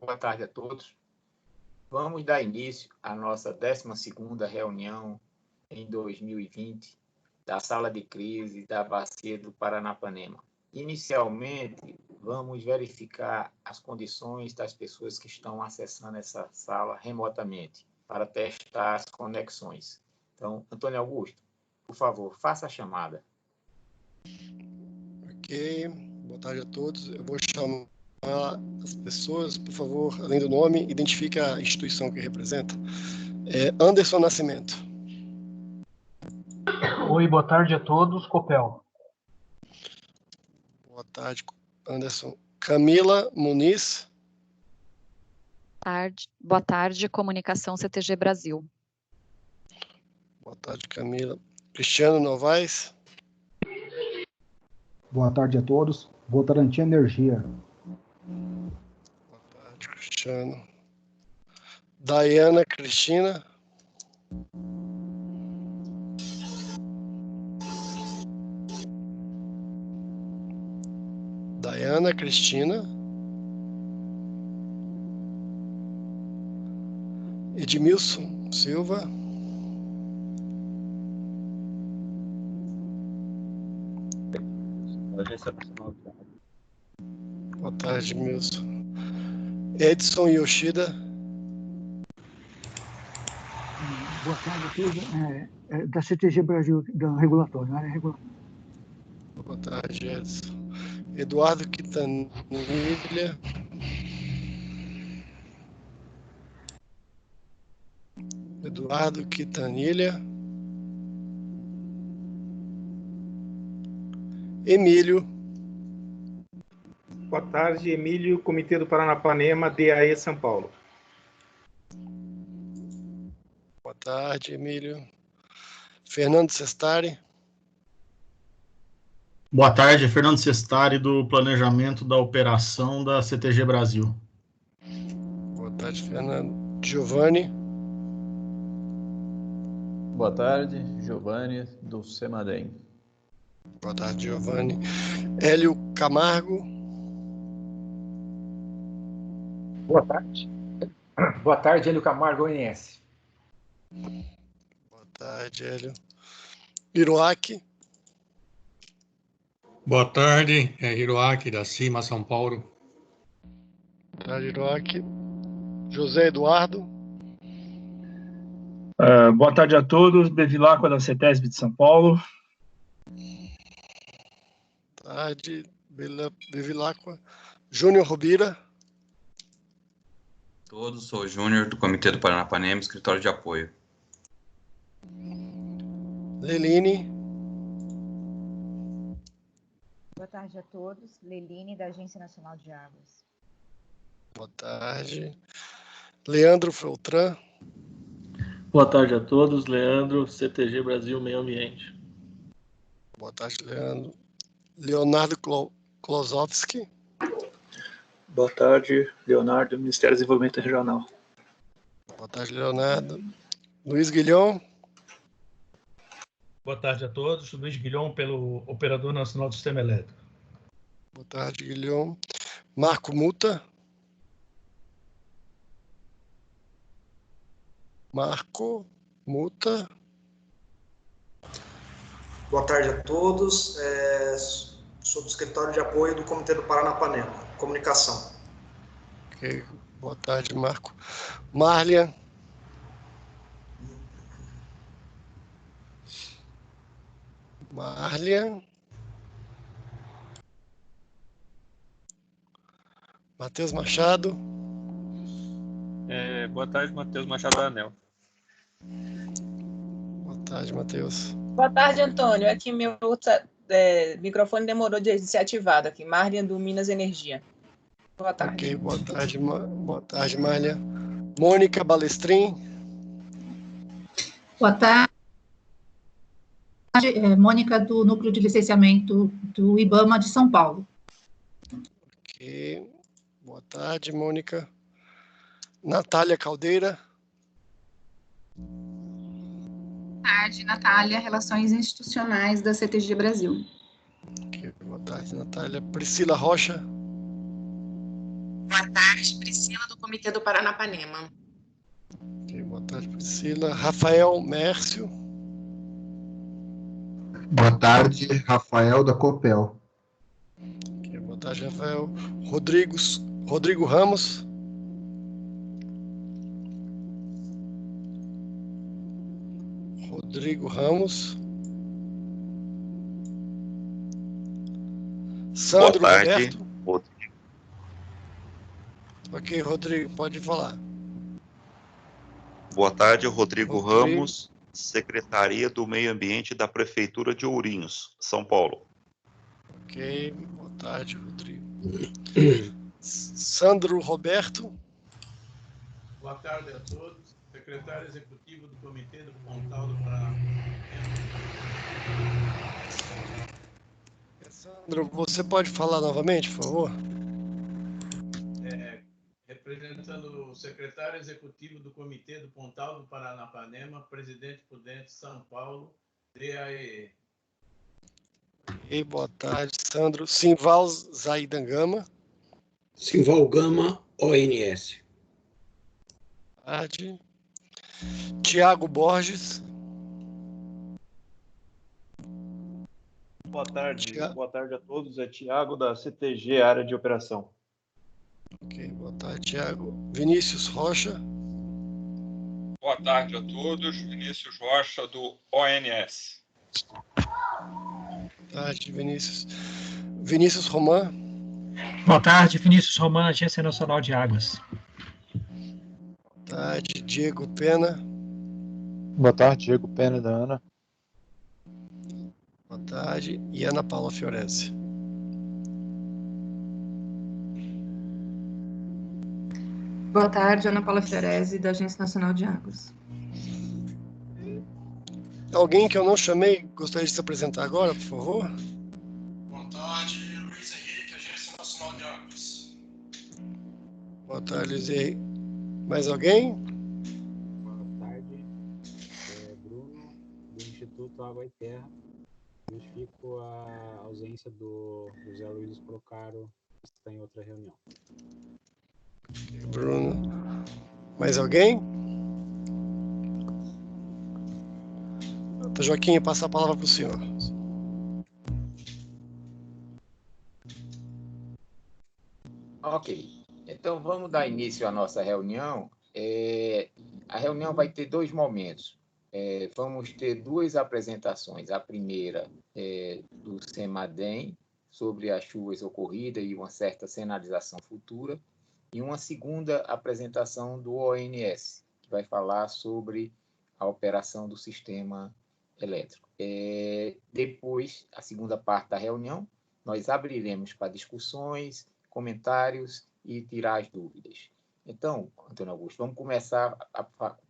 Boa tarde a todos. Vamos dar início à nossa 12ª reunião em 2020 da Sala de Crise da Bacia do Paranapanema. Inicialmente, vamos verificar as condições das pessoas que estão acessando essa sala remotamente para testar as conexões. Então, Antônio Augusto, por favor, faça a chamada. Ok, boa tarde a todos. Eu vou chamar as pessoas, por favor, além do nome, identifique a instituição que representa. Anderson Nascimento. Oi, boa tarde a todos, Copel. Boa tarde, Anderson. Camila Muniz. Boa tarde, Comunicação CTG Brasil. Boa tarde, Camila. Cristiano Novaes. Boa tarde a todos. Votorantim Energia. Boa tarde, Cristiano. Daiana Cristina. Daiana Cristina. Edmilson Silva. Boa tarde, Edmilson. Edson Yoshida. Boa tarde a todos. Da CTG Brasil, da regulatória, área regulatória. Boa tarde, Edson. Eduardo Quintanilha. Eduardo Quintanilha. Emílio. Boa tarde, Emílio, Comitê do Paranapanema, DAE São Paulo. Boa tarde, Emílio. Fernando Sestari. Boa tarde, Fernando Sestari, do Planejamento da Operação da CTG Brasil. Boa tarde, Fernando. Giovanni. Boa tarde, Giovanni, do Semadem. Boa tarde, Giovanni. Hélio Camargo. Boa tarde. Boa tarde, Hélio Camargo, ONS. Boa tarde, Hélio. Hiroaki. Boa tarde, Hiroaki, da CIMA São Paulo. Boa tarde, Hiroaki. José Eduardo. Boa tarde a todos, Bevilacqua, da CETESB de São Paulo. Boa tarde, Bevilacqua. Júnior Rubira. Todos, sou o Júnior, do Comitê do Paranapanema, escritório de apoio. Leline. Boa tarde a todos. Leline, da Agência Nacional de Águas. Boa tarde. Leandro Feltran. Boa tarde a todos. Leandro, CTG Brasil Meio Ambiente. Boa tarde, Leandro. Leonardo Klosowski. Boa tarde, Leonardo, Ministério do Desenvolvimento Regional. Boa tarde, Leonardo. Luiz Guilhom. Boa tarde a todos. Luiz Guilhom, pelo Operador Nacional do Sistema Elétrico. Boa tarde, Guilhom. Marco Muta. Marco Muta. Boa tarde a todos. Sou do escritório de apoio do Comitê do Paranapanema, Comunicação. Ok, boa tarde, Marco. Marlia. Matheus Machado. Boa tarde, Matheus Machado da ANEEL. Boa tarde, Matheus. Boa tarde, Antônio. Aqui meu microfone demorou de ser ativado aqui. Marlia, do Minas Energia. Boa tarde. Ok, boa tarde, Marlia. Mônica Balestrin. Boa tarde. Mônica, do Núcleo de Licenciamento do IBAMA de São Paulo. Ok, boa tarde, Mônica. Natália Caldeira. Boa tarde, Natália, Relações Institucionais da CTG Brasil. Ok, boa tarde, Natália. Priscila Rocha. Boa tarde. tarde, Priscila, do Comitê do Paranapanema. Ok, boa tarde, Priscila. Rafael Mércio. Boa tarde, Rafael da Copel. Ok, boa tarde, Rafael. Rodrigo Ramos. Rodrigo Ramos. Sandro Boa tarde, Roberto. Rodrigo. Ok, Rodrigo, pode falar. Boa tarde, Rodrigo Ramos, Secretaria do Meio Ambiente da Prefeitura de Ourinhos, São Paulo. Ok, boa tarde, Rodrigo. Sandro Roberto. Boa tarde a todos. Secretário Executivo do Comitê do Pontal do Paraná. Sandro, você pode falar novamente, por favor? Representando o secretário executivo do Comitê do Pontal do Paranapanema, presidente Prudente São Paulo, DAE. E boa tarde, Sandro. Simval Zaidangama. Simval Gama, ONS. Boa tarde. Tiago Borges. Boa tarde a todos. É Tiago, da CTG, área de operação. Ok, boa tarde, Tiago. Vinícius Rocha. Boa tarde a todos. Vinícius Rocha, do ONS. Boa tarde, Vinícius. Vinícius Roman. Boa tarde, Vinícius Roman, Agência Nacional de Águas. Boa tarde, Diego Pena. Boa tarde, Diego Pena, da ANA. Boa tarde, e Ana Paula Fiorese. Boa tarde, Ana Paula Fiorese, da Agência Nacional de Águas. Alguém que eu não chamei, gostaria de se apresentar agora, por favor? Boa tarde, Luiz Henrique, Agência Nacional de Águas. Boa tarde, Luiz Henrique. Mais alguém? Boa tarde, Bruno, do Instituto Água e Terra. Justifico a ausência do José Luiz Procaro, que está em outra reunião. Bruno. Mais alguém? Joaquim, passa a palavra para o senhor. Ok, então vamos dar início à nossa reunião. A reunião vai ter dois momentos. Vamos ter duas apresentações. A primeira do CEMADEM, sobre as chuvas ocorridas e uma certa sinalização futura, e uma segunda apresentação do ONS, que vai falar sobre a operação do sistema elétrico. Depois, a segunda parte da reunião, nós abriremos para discussões, comentários e tirar as dúvidas. Então, Antônio Augusto, vamos começar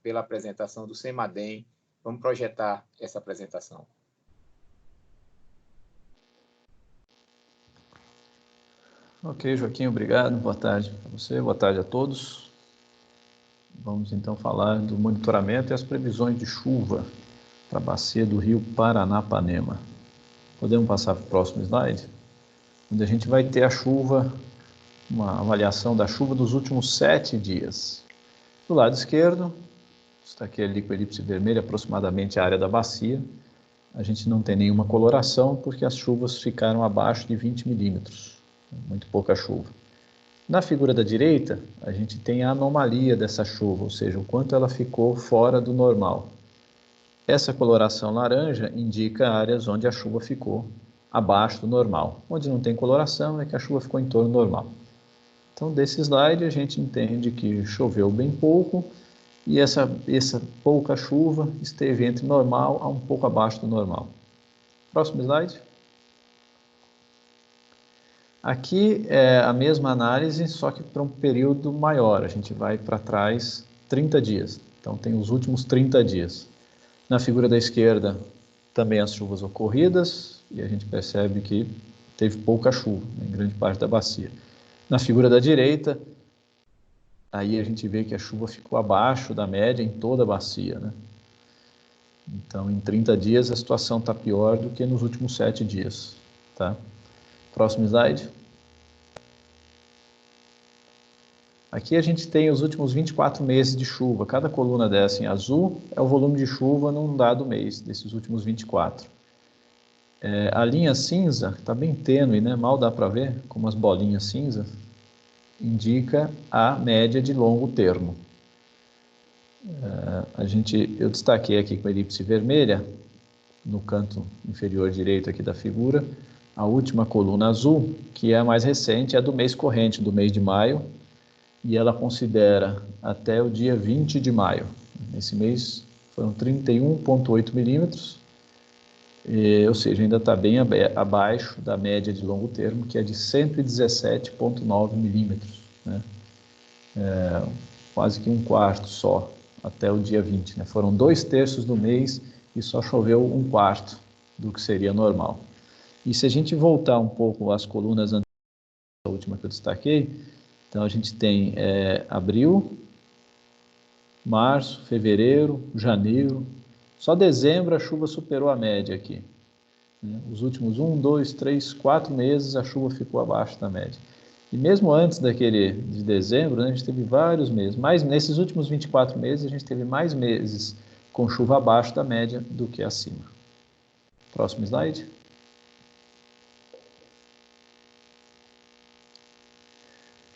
pela apresentação do CEMADEM. Vamos projetar essa apresentação. Ok, Joaquim, obrigado. Boa tarde para você, boa tarde a todos. Vamos então falar do monitoramento e as previsões de chuva para a bacia do rio Paranapanema. Podemos passar para o próximo slide? Onde a gente vai ter a chuva, uma avaliação da chuva dos últimos 7 dias. Do lado esquerdo, está aqui ali com a elipse vermelha, aproximadamente a área da bacia. A gente não tem nenhuma coloração porque as chuvas ficaram abaixo de 20 milímetros. Muito pouca chuva. Na figura da direita, a gente tem a anomalia dessa chuva, ou seja, o quanto ela ficou fora do normal. Essa coloração laranja indica áreas onde a chuva ficou abaixo do normal. Onde não tem coloração é que a chuva ficou em torno do normal. Então, desse slide, a gente entende que choveu bem pouco e essa pouca chuva esteve entre normal a um pouco abaixo do normal. Próximo slide. Aqui é a mesma análise, só que para um período maior. A gente vai para trás 30 dias. Então, tem os últimos 30 dias. Na figura da esquerda, também as chuvas ocorridas, e a gente percebe que teve pouca chuva em grande parte da bacia. Na figura da direita, aí a gente vê que a chuva ficou abaixo da média em toda a bacia, né? Então, em 30 dias, a situação está pior do que nos últimos 7 dias, tá? Próximo slide. Aqui a gente tem os últimos 24 meses de chuva. Cada coluna dessa em azul é o volume de chuva num dado mês, desses últimos 24. A linha cinza, está bem tênue, né? Mal dá para ver, com umas bolinhas cinza, indica a média de longo termo. Eu destaquei aqui com a elipse vermelha, no canto inferior direito aqui da figura, a última coluna azul, que é a mais recente, é a do mês corrente, do mês de maio, e ela considera até o dia 20 de maio. Nesse mês foram 31,8 milímetros, ou seja, ainda está bem abaixo da média de longo termo, que é de 117,9 milímetros, né? Quase que um quarto só, até o dia 20. Né? Foram 2/3 do mês e só choveu um quarto do que seria normal. E se a gente voltar um pouco às colunas anteriores, a última que eu destaquei, então a gente tem abril, março, fevereiro, janeiro. Só dezembro a chuva superou a média aqui. Os últimos 1, 2, 3, 4 meses a chuva ficou abaixo da média. E mesmo antes de dezembro, né, a gente teve vários meses. Mas nesses últimos 24 meses a gente teve mais meses com chuva abaixo da média do que acima. Próximo slide.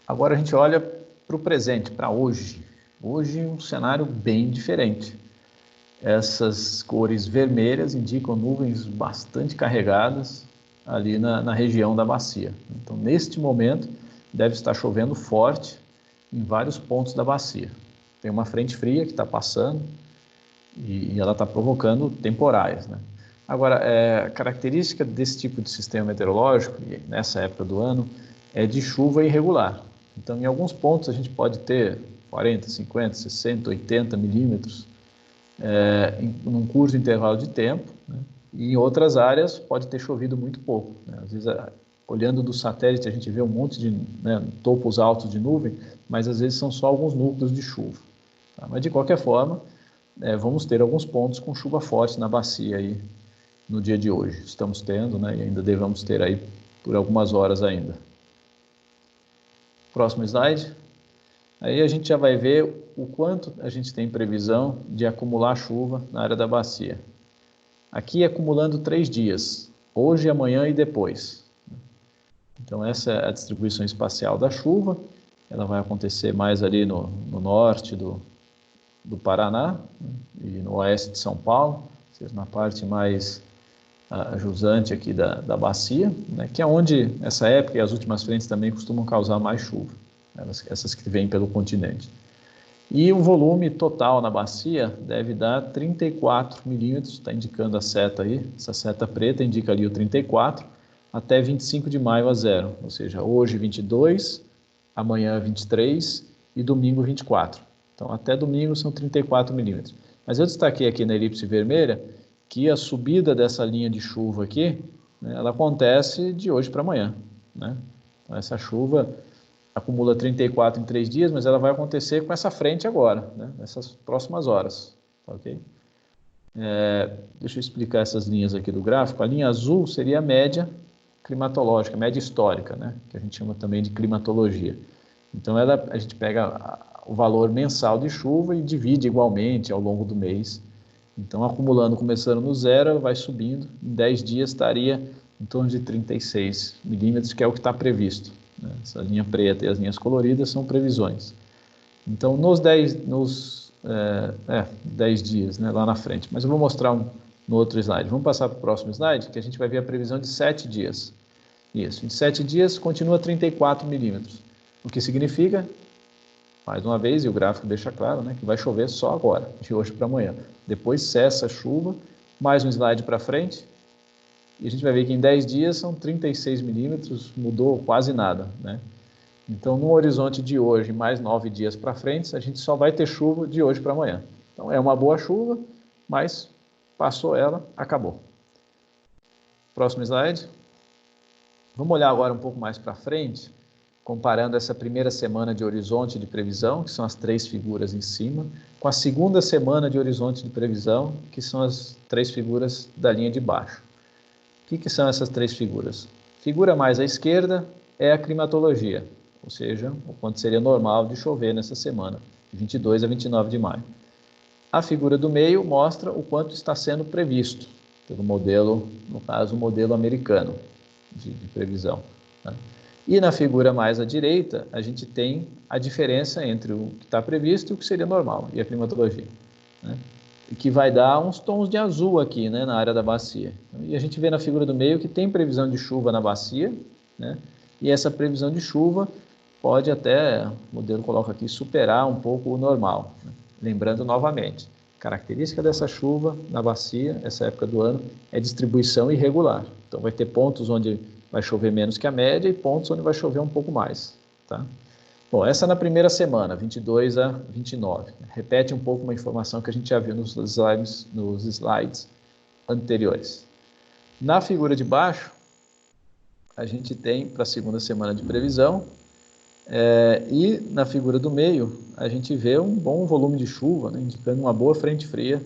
Agora a gente olha para o presente, para hoje. Hoje um cenário bem diferente. Essas cores vermelhas indicam nuvens bastante carregadas ali na região da bacia. Então, neste momento, deve estar chovendo forte em vários pontos da bacia. Tem uma frente fria que está passando e ela está provocando temporais, né? Agora, a característica desse tipo de sistema meteorológico, nessa época do ano, é de chuva irregular. Então, em alguns pontos a gente pode ter 40, 50, 60, 80 milímetros num curto intervalo de tempo, né? E em outras áreas pode ter chovido muito pouco, né? Às vezes, olhando do satélite, a gente vê um monte de topos altos de nuvem, mas às vezes são só alguns núcleos de chuva. Tá? Mas, de qualquer forma, vamos ter alguns pontos com chuva forte na bacia aí no dia de hoje. Estamos tendo, né? E ainda devemos ter aí por algumas horas ainda. Próximo slide. Aí a gente já vai ver o quanto a gente tem previsão de acumular chuva na área da bacia. Aqui acumulando 3 dias, hoje, amanhã e depois. Então essa é a distribuição espacial da chuva. Ela vai acontecer mais ali no norte do Paraná, né, e no oeste de São Paulo, ou seja, na parte mais jusante aqui da bacia, né, que é onde essa época e as últimas frentes também costumam causar mais chuva. Essas que vêm pelo continente. E o volume total na bacia deve dar 34 milímetros, está indicando a seta aí, essa seta preta indica ali o 34, até 25 de maio a 0, ou seja, hoje 22, amanhã 23 e domingo 24. Então, até domingo são 34 milímetros. Mas eu destaquei aqui na elipse vermelha que a subida dessa linha de chuva aqui, né, ela acontece de hoje para amanhã, né? Então, essa chuva acumula 34 em 3 dias, mas ela vai acontecer com essa frente agora, né? Nessas próximas horas. Tá, ok? Deixa eu explicar essas linhas aqui do gráfico. A linha azul seria a média climatológica, média histórica, né? Que a gente chama também de climatologia. Então, a gente pega o valor mensal de chuva e divide igualmente ao longo do mês. Então, acumulando, começando no 0, vai subindo. Em 10 dias estaria em torno de 36 milímetros, que é o que está previsto. Essa linha preta e as linhas coloridas são previsões. Então, nos 10 dias, né, lá na frente. Mas eu vou mostrar no outro slide. Vamos passar para o próximo slide, que a gente vai ver a previsão de 7 dias. Isso, em 7 dias continua 34 milímetros. O que significa, mais uma vez, e o gráfico deixa claro, né, que vai chover só agora, de hoje para amanhã. Depois cessa a chuva, mais um slide para frente, e a gente vai ver que em 10 dias são 36 milímetros, mudou quase nada, né? Então, no horizonte de hoje, mais 9 dias para frente, a gente só vai ter chuva de hoje para amanhã. Então, é uma boa chuva, mas passou ela, acabou. Próximo slide. Vamos olhar agora um pouco mais para frente, comparando essa primeira semana de horizonte de previsão, que são as 3 figuras em cima, com a segunda semana de horizonte de previsão, que são as 3 figuras da linha de baixo. O que são essas 3 figuras? Figura mais à esquerda é a climatologia. ou seja, o quanto seria normal de chover nessa semana, 22 a 29 de maio. A figura do meio mostra o quanto está sendo previsto pelo modelo, no caso, o modelo americano de previsão, né? E na figura mais à direita, a gente tem a diferença entre o que está previsto e o que seria normal, e a climatologia, né? E que vai dar uns tons de azul aqui, né, na área da bacia. E a gente vê na figura do meio que tem previsão de chuva na bacia, né? E essa previsão de chuva pode até, o modelo coloca aqui, superar um pouco o normal, né? Lembrando novamente, característica dessa chuva na bacia, essa época do ano, é distribuição irregular. Então vai ter pontos onde vai chover menos que a média e pontos onde vai chover um pouco mais, tá? Bom, essa na primeira semana, 22 a 29. Repete um pouco uma informação que a gente já viu nos slides anteriores. Na figura de baixo, a gente tem para a segunda semana de previsão, e na figura do meio, a gente vê um bom volume de chuva, né, indicando uma boa frente fria,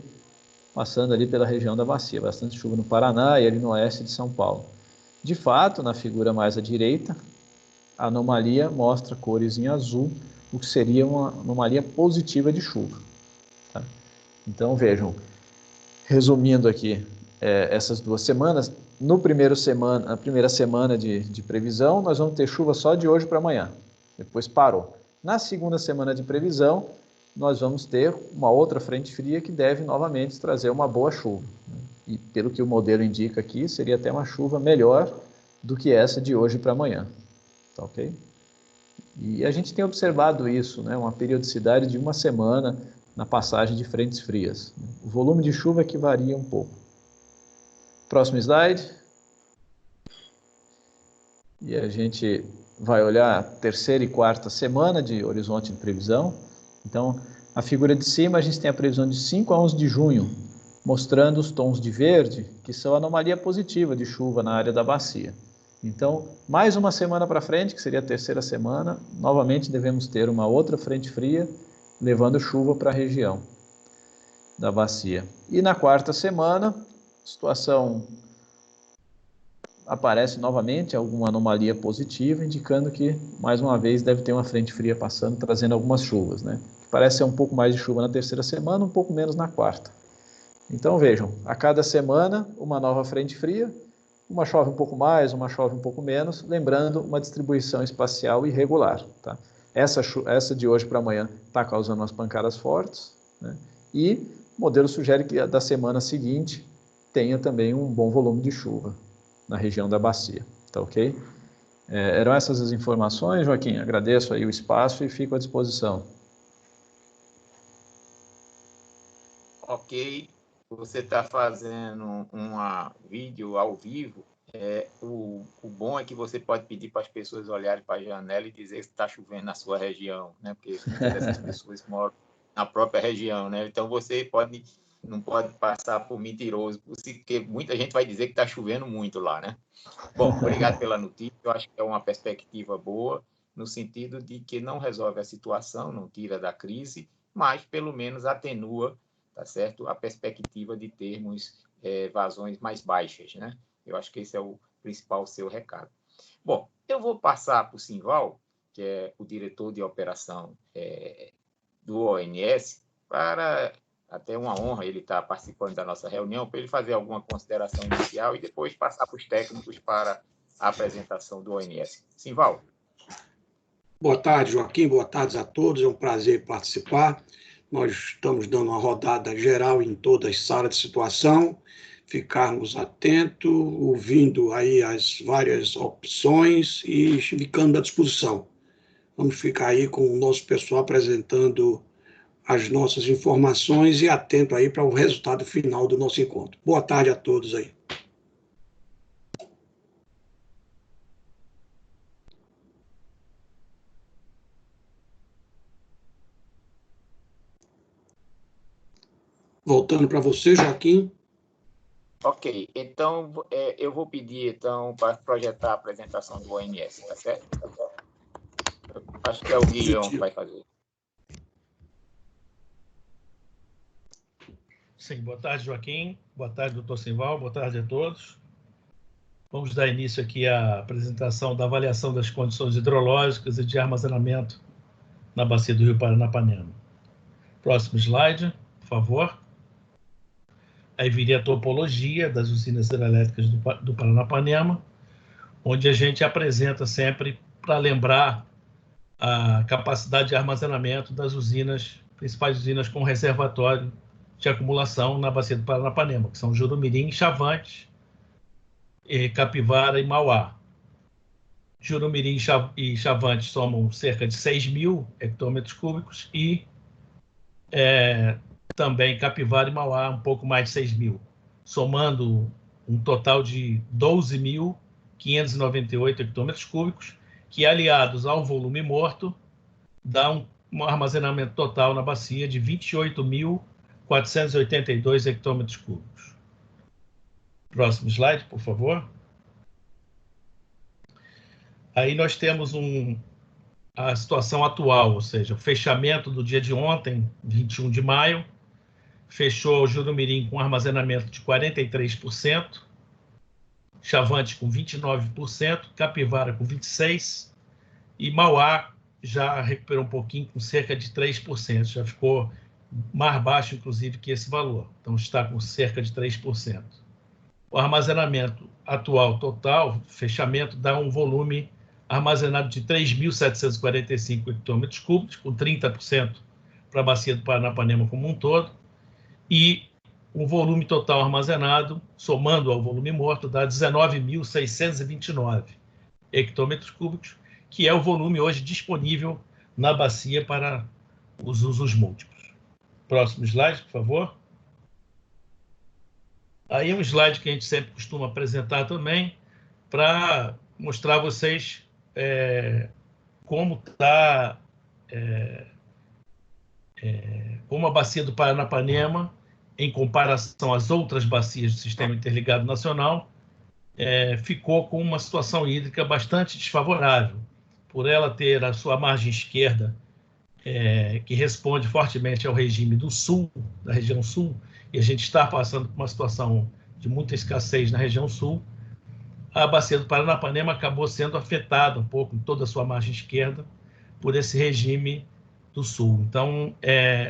passando ali pela região da bacia. Bastante chuva no Paraná e ali no oeste de São Paulo. De fato, na figura mais à direita, a anomalia mostra cores em azul, o que seria uma anomalia positiva de chuva, tá? Então, vejam, resumindo aqui, essas duas semanas, na primeira semana de previsão, nós vamos ter chuva só de hoje para amanhã, depois parou. Na segunda semana de previsão, nós vamos ter uma outra frente fria que deve novamente trazer uma boa chuva, né? E pelo que o modelo indica aqui, seria até uma chuva melhor do que essa de hoje para amanhã. Tá, ok? E a gente tem observado isso, né? Uma periodicidade de uma semana na passagem de frentes frias. O volume de chuva é que varia um pouco. Próximo slide. E a gente vai olhar a terceira e quarta semana de horizonte de previsão. Então, a figura de cima, a gente tem a previsão de 5 a 11 de junho, mostrando os tons de verde, que são a anomalia positiva de chuva na área da bacia. Então, mais uma semana para frente, que seria a terceira semana, novamente devemos ter uma outra frente fria, levando chuva para a região da bacia. E na quarta semana, a situação aparece novamente alguma anomalia positiva, indicando que, mais uma vez, deve ter uma frente fria passando, trazendo algumas chuvas, né? Parece ser um pouco mais de chuva na terceira semana, um pouco menos na quarta. Então, vejam, a cada semana, uma nova frente fria, uma chove um pouco mais, uma chove um pouco menos, lembrando uma distribuição espacial irregular, tá? Essa de hoje para amanhã está causando umas pancadas fortes, né? E o modelo sugere que a da semana seguinte tenha também um bom volume de chuva na região da bacia, tá ok? Eram essas as informações, Joaquim. Agradeço aí o espaço e fico à disposição. Ok. Você está fazendo um vídeo ao vivo. O bom é que você pode pedir para as pessoas olharem para a janela e dizer que está chovendo na sua região, né? Porque muitas dessas pessoas moram na própria região, né? Então você não pode passar por mentiroso, porque muita gente vai dizer que está chovendo muito lá, né? Bom, obrigado pela notícia. Eu acho que é uma perspectiva boa, no sentido de que não resolve a situação, não tira da crise, mas pelo menos atenua, tá certo, a perspectiva de termos vazões mais baixas, né? Eu acho que esse é o principal seu recado. Bom, eu vou passar para o Simval, que é o diretor de operação do ONS, para até uma honra ele estar participando da nossa reunião, para ele fazer alguma consideração inicial e depois passar para os técnicos para a apresentação do ONS. Simval. Boa tarde, Joaquim. Boa tarde a todos. É um prazer participar. Nós estamos dando uma rodada geral em todas as salas de situação, ficarmos atentos, ouvindo aí as várias opções e ficando à disposição. Vamos ficar aí com o nosso pessoal apresentando as nossas informações e atento aí para o resultado final do nosso encontro. Boa tarde a todos aí. Voltando para você, Joaquim. Ok, então eu vou pedir então para projetar a apresentação do ONS, tá certo? Acho que é o Guilherme que vai fazer. Sim, boa tarde, Joaquim. Boa tarde, doutor Simval. Boa tarde a todos. Vamos dar início aqui à apresentação da avaliação das condições hidrológicas e de armazenamento na bacia do Rio Paranapanema. Próximo slide, por favor. Aí viria a topologia das usinas hidrelétricas do Paranapanema, onde a gente apresenta sempre para lembrar a capacidade de armazenamento das usinas, principais usinas com reservatório de acumulação na bacia do Paranapanema, que são Jurumirim, Chavantes, Capivara e Mauá. Jurumirim e Chavantes somam cerca de 6.000 hectômetros cúbicos e também Capivara e Mauá um pouco mais de 6.000, somando um total de 12.598 hectômetros cúbicos, que aliados ao volume morto, dá um armazenamento total na bacia de 28.482 hectômetros cúbicos. Próximo slide, por favor. Aí nós temos a situação atual, ou seja, o fechamento do dia de ontem, 21 de maio, fechou o Jurumirim com armazenamento de 43%, Chavantes com 29%, Capivara com 26%, e Mauá já recuperou um pouquinho, com cerca de 3%, já ficou mais baixo, inclusive, que esse valor. Então, está com cerca de 3%. O armazenamento atual total, fechamento, dá um volume armazenado de 3.745 hectômetros cúbicos, com 30% para a bacia do Paranapanema como um todo, e o volume total armazenado, somando ao volume morto, dá 19.629 hectômetros cúbicos, que é o volume hoje disponível na bacia para os usos múltiplos. Próximo slide, por favor. Aí é um slide que a gente sempre costuma apresentar também, para mostrar a vocês como está como a bacia do Paranapanema, em comparação às outras bacias do Sistema Interligado Nacional, ficou com uma situação hídrica bastante desfavorável, por ela ter a sua margem esquerda, que responde fortemente ao regime do sul, da região sul, e a gente está passando por uma situação de muita escassez na região sul. A bacia do Paranapanema acabou sendo afetada um pouco em toda a sua margem esquerda por esse regime do sul. Então,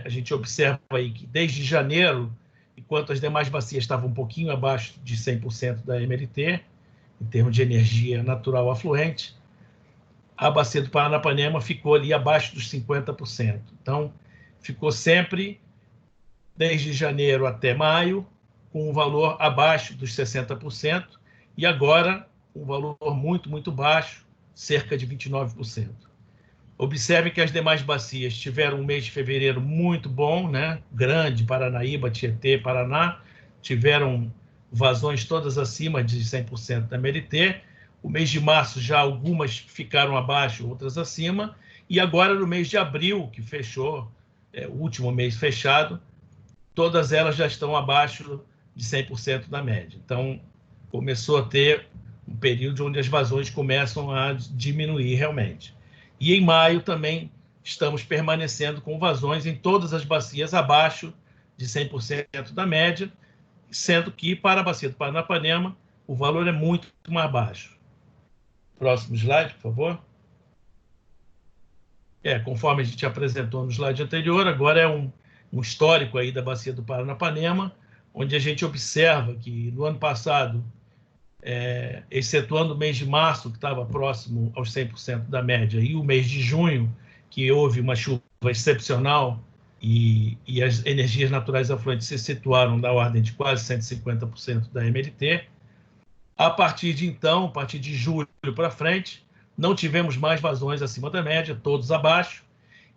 a gente observa aí que desde janeiro, enquanto as demais bacias estavam um pouquinho abaixo de 100% da MLT, em termos de energia natural afluente, a bacia do Paranapanema ficou ali abaixo dos 50%. Então, ficou sempre, desde janeiro até maio, com um valor abaixo dos 60%, e agora um valor muito, muito baixo, cerca de 29%. Observe que as demais bacias tiveram um mês de fevereiro muito bom, né? Grande, Paranaíba, Tietê, Paraná, tiveram vazões todas acima de 100% da MLT. O mês de março já algumas ficaram abaixo, outras acima. E agora no mês de abril, que fechou, o último mês fechado, todas elas já estão abaixo de 100% da média. Então, começou a ter um período onde as vazões começam a diminuir realmente. E em maio também estamos permanecendo com vazões em todas as bacias abaixo de 100% da média, sendo que para a bacia do Paranapanema o valor é muito mais baixo. Próximo slide, por favor. Conforme a gente apresentou no slide anterior, agora é um histórico aí da bacia do Paranapanema, onde a gente observa que no ano passado, excetuando o mês de março, que estava próximo aos 100% da média, e o mês de junho, que houve uma chuva excepcional e as energias naturais afluentes se situaram na ordem de quase 150% da MLT, a partir de então, a partir de julho para frente, não tivemos mais vazões acima da média, todos abaixo,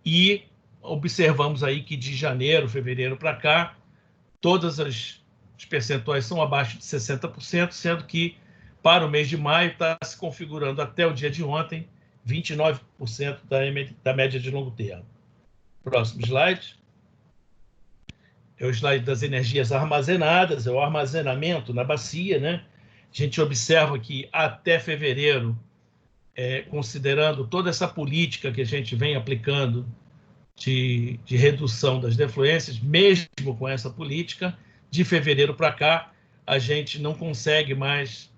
e observamos aí que de janeiro, fevereiro para cá, todas os percentuais são abaixo de 60%, sendo que para o mês de maio está se configurando até o dia de ontem 29% da média de longo termo. Próximo slide. É o slide das energias armazenadas, é o armazenamento na bacia, né? A gente observa que até fevereiro, considerando toda essa política que a gente vem aplicando de redução das defluências, mesmo com essa política, de fevereiro para cá, a gente não consegue mais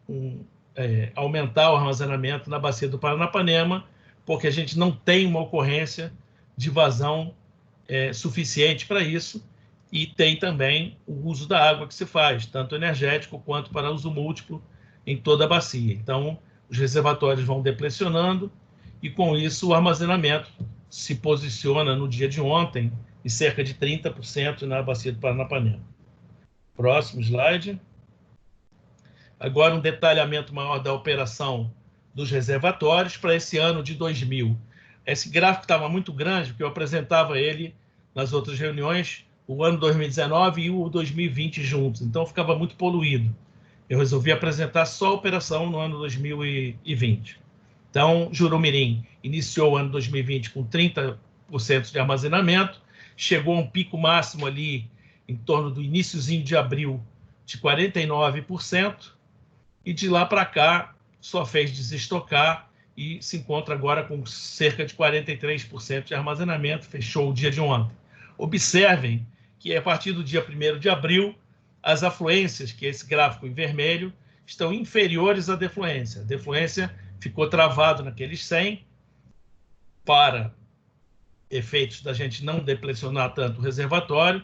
aumentar o armazenamento na bacia do Paranapanema, porque a gente não tem uma ocorrência de vazão suficiente para isso, e tem também o uso da água que se faz, tanto energético quanto para uso múltiplo em toda a bacia. Então, os reservatórios vão deplecionando e, com isso, o armazenamento se posiciona no dia de ontem em cerca de 30% na bacia do Paranapanema. Próximo slide. Agora, um detalhamento maior da operação dos reservatórios para esse ano de 2000. Esse gráfico estava muito grande, porque eu apresentava ele nas outras reuniões, o ano 2019 e o 2020 juntos, então ficava muito poluído. Eu resolvi apresentar só a operação no ano 2020. Então, Jurumirim iniciou o ano 2020 com 30% de armazenamento, chegou a um pico máximo ali em torno do iniciozinho de abril de 49%, e de lá para cá só fez desestocar e se encontra agora com cerca de 43% de armazenamento, fechou o dia de ontem. Observem que a partir do dia 1º de abril, as afluências, que é esse gráfico em vermelho, estão inferiores à defluência. A defluência ficou travado naqueles 100 para efeitos da gente não deplecionar tanto o reservatório,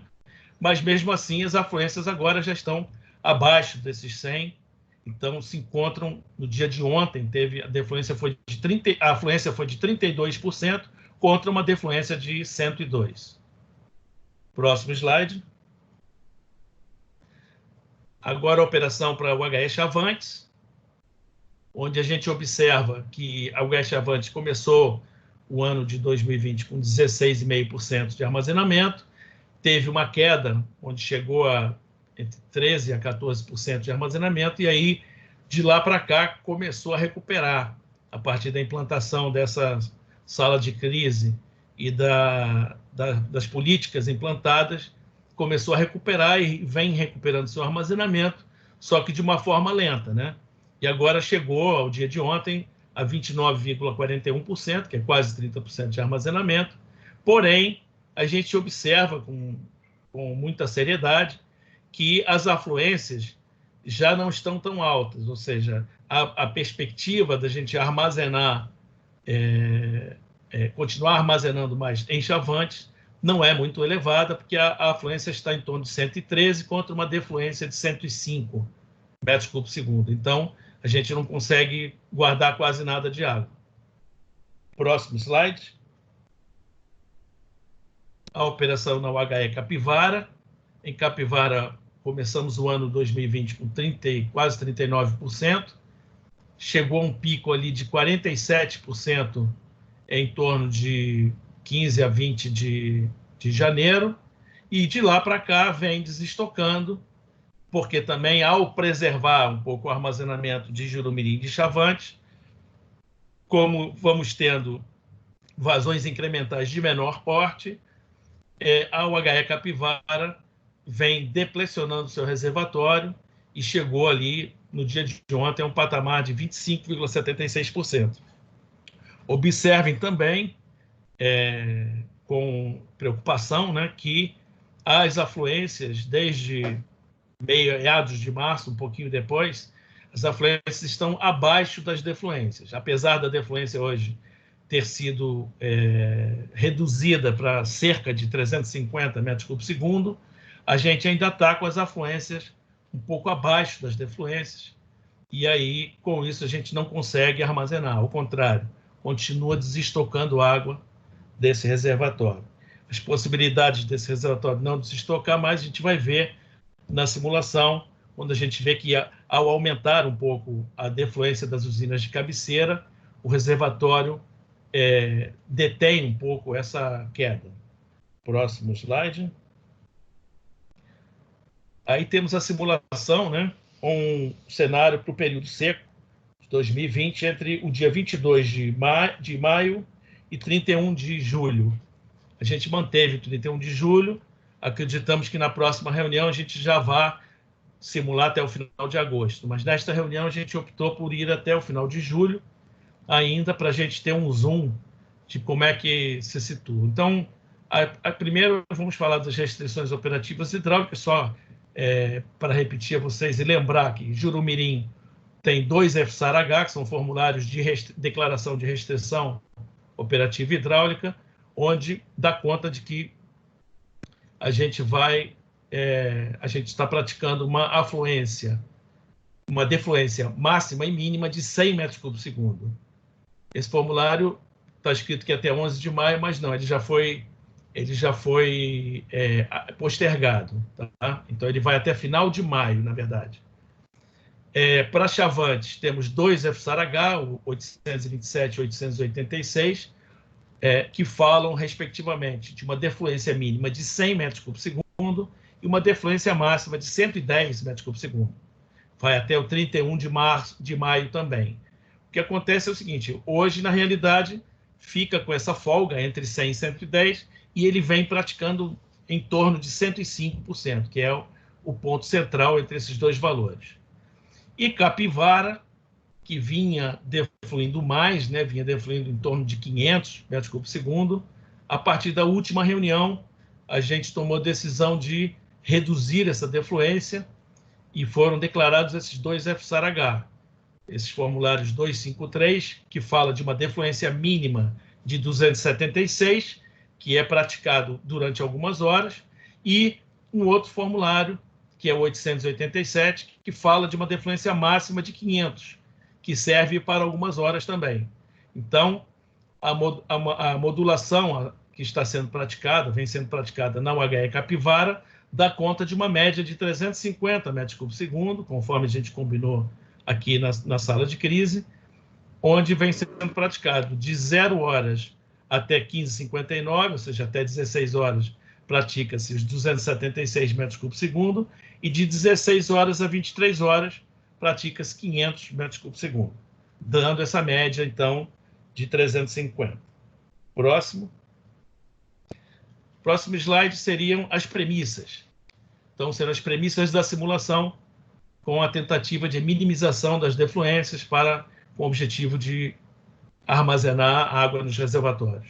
mas mesmo assim as afluências agora já estão abaixo desses 100, então se encontram no dia de ontem, a afluência foi de 32% contra uma defluência de 102%. Próximo slide. Agora a operação para o HE Chavantes, onde a gente observa que a HE Chavantes começou o ano de 2020 com 16,5% de armazenamento, teve uma queda, onde chegou a entre 13% a 14% de armazenamento, e aí, de lá para cá, começou a recuperar, a partir da implantação dessa sala de crise e das políticas implantadas, começou a recuperar e vem recuperando seu armazenamento, só que de uma forma lenta, né? E agora chegou, ao dia de ontem, a 29,41%, que é quase 30% de armazenamento. Porém, a gente observa com muita seriedade que as afluências já não estão tão altas, ou seja, a perspectiva da gente armazenar, continuar armazenando mais em Chavantes não é muito elevada, porque a afluência está em torno de 113 contra uma defluência de 105 metros cúbicos por segundo. Então, a gente não consegue guardar quase nada de água. Próximo slide. A operação na UHE Capivara. Em Capivara, começamos o ano 2020 com quase 39%. Chegou a um pico ali de 47% em torno de 15 a 20 de janeiro. E de lá para cá vem desestocando, porque também, ao preservar um pouco o armazenamento de Jurumirim e de Chavantes, como vamos tendo vazões incrementais de menor porte, a UHE Capivara vem deplecionando seu reservatório e chegou ali, no dia de ontem, a um patamar de 25,76%. Observem também, com preocupação, né, que as afluências, desde meados de março, um pouquinho depois, as afluências estão abaixo das defluências. Apesar da defluência hoje ter sido reduzida para cerca de 350 metros cúbicos por segundo, a gente ainda está com as afluências um pouco abaixo das defluências, e aí, com isso, a gente não consegue armazenar. Ao contrário, continua desestocando água desse reservatório. As possibilidades desse reservatório não desestocar mais, a gente vai ver na simulação, quando a gente vê que, ao aumentar um pouco a defluência das usinas de cabeceira, o reservatório detém um pouco essa queda. Próximo slide. Aí temos a simulação, né, um cenário para o período seco de 2020, entre o dia 22 de maio e 31 de julho. A gente manteve 31 de julho, acreditamos que na próxima reunião a gente já vá simular até o final de agosto, mas nesta reunião a gente optou por ir até o final de julho, ainda para a gente ter um zoom de como é que se situa. Então, primeiro vamos falar das restrições operativas hidráulicas, só para repetir a vocês e lembrar que Jurumirim tem 2 FSAR-H, que são formulários de declaração de restrição operativa hidráulica, onde dá conta de que a gente está praticando uma defluência máxima e mínima de 100 metros cúbicos por segundo. Esse formulário está escrito que é até 11 de maio, mas não, ele já foi postergado. Tá? Então, ele vai até final de maio, na verdade. Para chavantes, temos 2 FSAR-H, o 827 e 886, que falam, respectivamente, de uma defluência mínima de 100 metros cúbicos por segundo e uma defluência máxima de 110 metros cúbicos por segundo. Vai até o 31 de maio também. O que acontece é o seguinte, hoje, na realidade, fica com essa folga entre 100 e 110, e ele vem praticando em torno de 105%, que é o ponto central entre esses dois valores. E Capivara, que vinha defluindo mais, né, vinha defluindo em torno de 500 metros cúbicos por segundo, a partir da última reunião, a gente tomou a decisão de reduzir essa defluência e foram declarados esses 2 FSAR-H. Esses formulários 253, que fala de uma defluência mínima de 276, que é praticado durante algumas horas, e um outro formulário, que é o 887, que fala de uma defluência máxima de 500, que serve para algumas horas também. Então, a modulação que está sendo praticada, vem sendo praticada na UHE Capivara, dá conta de uma média de 350 metros cúbicos por segundo, conforme a gente combinou aqui na sala de crise, onde vem sendo praticado de 0 horas até 15h59, ou seja, até 16 horas, pratica-se os 276 metros cúbicos por segundo, e de 16 horas a 23 horas, pratica-se 500 metros cúbicos por segundo, dando essa média, então, de 350. Próximo slide seriam as premissas. Então, serão as premissas da simulação com a tentativa de minimização das defluências com o objetivo de armazenar água nos reservatórios.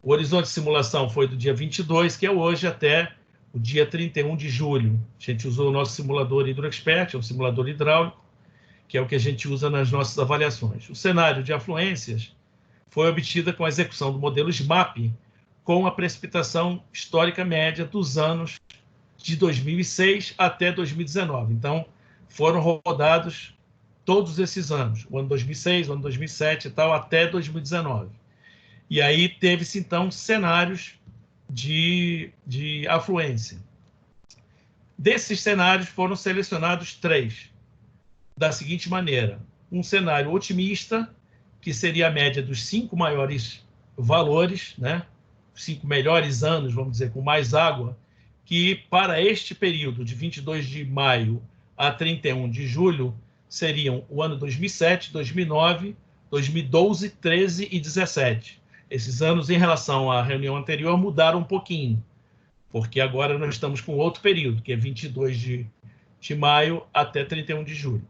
O horizonte de simulação foi do dia 22, que é hoje, até o dia 31 de julho. A gente usou o nosso simulador HydroExpert, é um simulador hidráulico, que é o que a gente usa nas nossas avaliações. O cenário de afluências foi obtido com a execução do modelo SMAP, com a precipitação histórica média dos anos de 2006 até 2019. Então, foram rodados todos esses anos, o ano 2006, o ano 2007 e tal, até 2019. E aí teve-se, então, cenários de afluência. Desses cenários foram selecionados 3, da seguinte maneira. Um cenário otimista, que seria a média dos 5 maiores valores, né? 5 melhores anos, vamos dizer, com mais água, que para este período de 22 de maio a 31 de julho seriam o ano 2007, 2009, 2012, 13 e 17. Esses anos, em relação à reunião anterior, mudaram um pouquinho, porque agora nós estamos com outro período, que é 22 de maio até 31 de julho.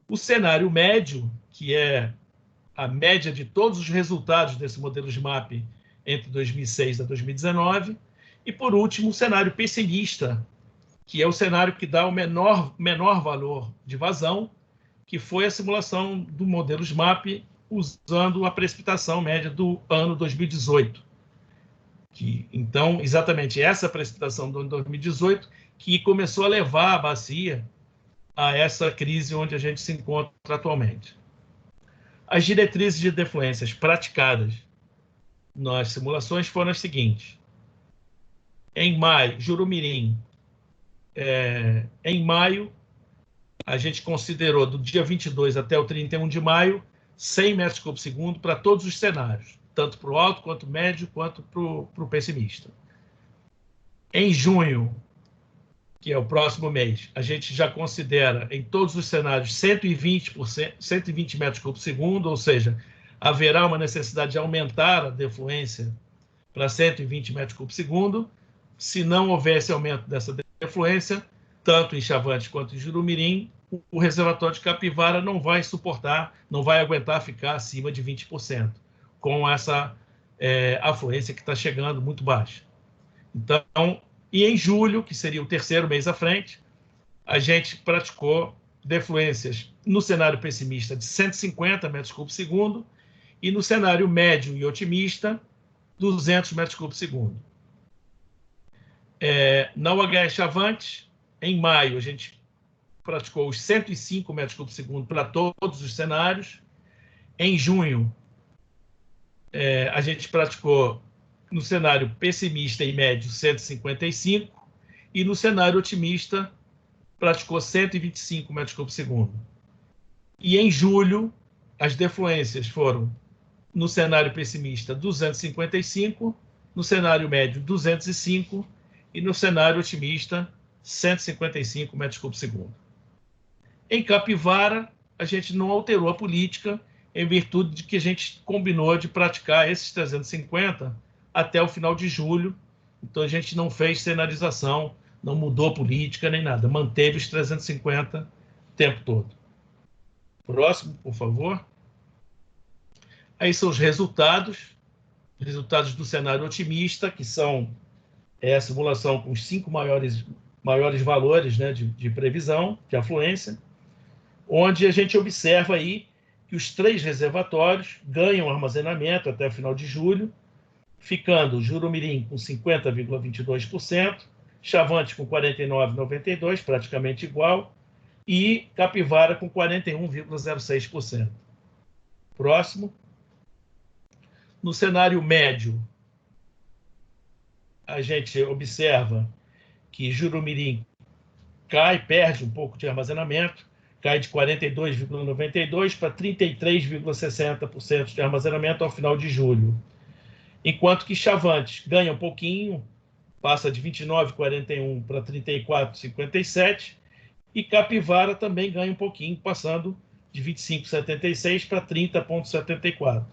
O cenário médio, que é a média de todos os resultados desse modelo SMAP entre 2006 a 2019. E, por último, o cenário pessimista, que é o cenário que dá o menor valor de vazão, que foi a simulação do modelo SMAP usando a precipitação média do ano 2018. Então, exatamente essa precipitação do ano 2018 que começou a levar a bacia a essa crise onde a gente se encontra atualmente. As diretrizes de defluências praticadas nas simulações foram as seguintes. Em maio, Jurumirim, em maio, a gente considerou do dia 22 até o 31 de maio, 100 metros cúbicos por segundo para todos os cenários, tanto para o alto, quanto médio, quanto para o pessimista. Em junho, que é o próximo mês, a gente já considera em todos os cenários 120 metros cúbicos por segundo, ou seja, haverá uma necessidade de aumentar a defluência para 120 metros cúbicos por segundo. Se não houvesse aumento dessa defluência, tanto em Chavantes quanto em Jurumirim, o reservatório de Capivara não vai suportar, não vai aguentar ficar acima de 20%, com essa afluência que está chegando muito baixa. Então, e em julho, que seria o terceiro mês à frente, a gente praticou defluências no cenário pessimista de 150 metros cúbicos por segundo e no cenário médio e otimista, 200 metros cúbicos por segundo. Na UHE Chavante, em maio, a gente praticou os 105 metros cúbicos por segundo para todos os cenários. Em junho, a gente praticou no cenário pessimista e médio 155 e no cenário otimista praticou 125 metros cúbicos por segundo. E em julho, as defluências foram no cenário pessimista 255, no cenário médio 205 e no cenário otimista 155 metros cúbicos por segundo. Em Capivara, a gente não alterou a política em virtude de que a gente combinou de praticar esses 350 até o final de julho. Então, a gente não fez cenarização, não mudou a política nem nada, manteve os 350 o tempo todo. Próximo, por favor. Aí são os resultados do cenário otimista, que são a simulação com os 5 maiores valores, né, de previsão, de afluência, onde a gente observa aí que os 3 reservatórios ganham armazenamento até o final de julho, ficando Jurumirim com 50,22%, Chavante com 49,92%, praticamente igual, e Capivara com 41,06%. Próximo. No cenário médio, a gente observa que Jurumirim perde um pouco de armazenamento, cai de 42,92% para 33,60% de armazenamento ao final de julho. Enquanto que Chavante ganha um pouquinho, passa de 29,41 para 34,57%, e Capivara também ganha um pouquinho, passando de 25,76 para 30,74.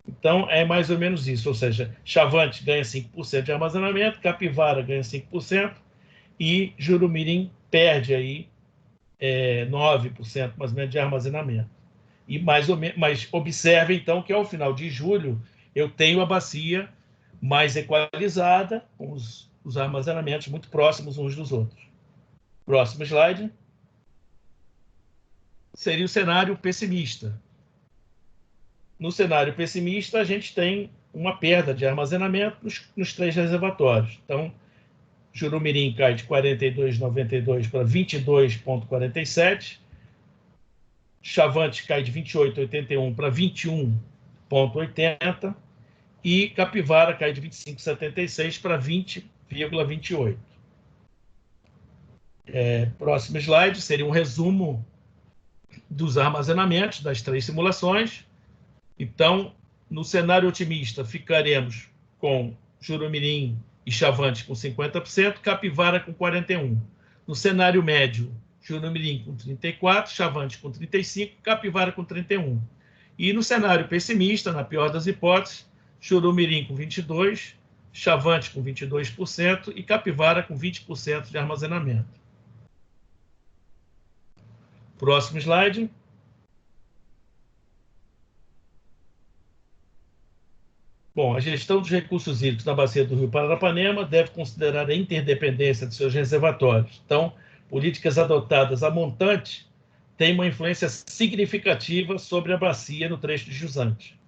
Então, é mais ou menos isso, ou seja, Chavante ganha 5% de armazenamento, Capivara ganha 5% e Jurumirim perde aí 9% mais ou menos de armazenamento. E mas observe, então, que ao final de julho eu tenho a bacia mais equalizada, com os armazenamentos muito próximos uns dos outros. Próximo slide. Seria o cenário pessimista. No cenário pessimista, a gente tem uma perda de armazenamento nos 3 reservatórios. Então, Jurumirim cai de 42,92 para 22,47. Chavante cai de 28,81 para 21,80. E Capivara cai de 25,76 para 20,28. Próximo slide seria um resumo dos armazenamentos das 3 simulações. Então, no cenário otimista, ficaremos com Jurumirim e Chavante com 50%, Capivara com 41%. No cenário médio, Jurumirim com 34%, Chavante com 35%, Capivara com 31%. E no cenário pessimista, na pior das hipóteses, Jurumirim com 22%, Chavante com 22% e Capivara com 20% de armazenamento. Próximo slide. Bom, a gestão dos recursos hídricos na bacia do Rio Paranapanema deve considerar a interdependência de seus reservatórios. Então, políticas adotadas a montante têm uma influência significativa sobre a bacia no trecho de jusante.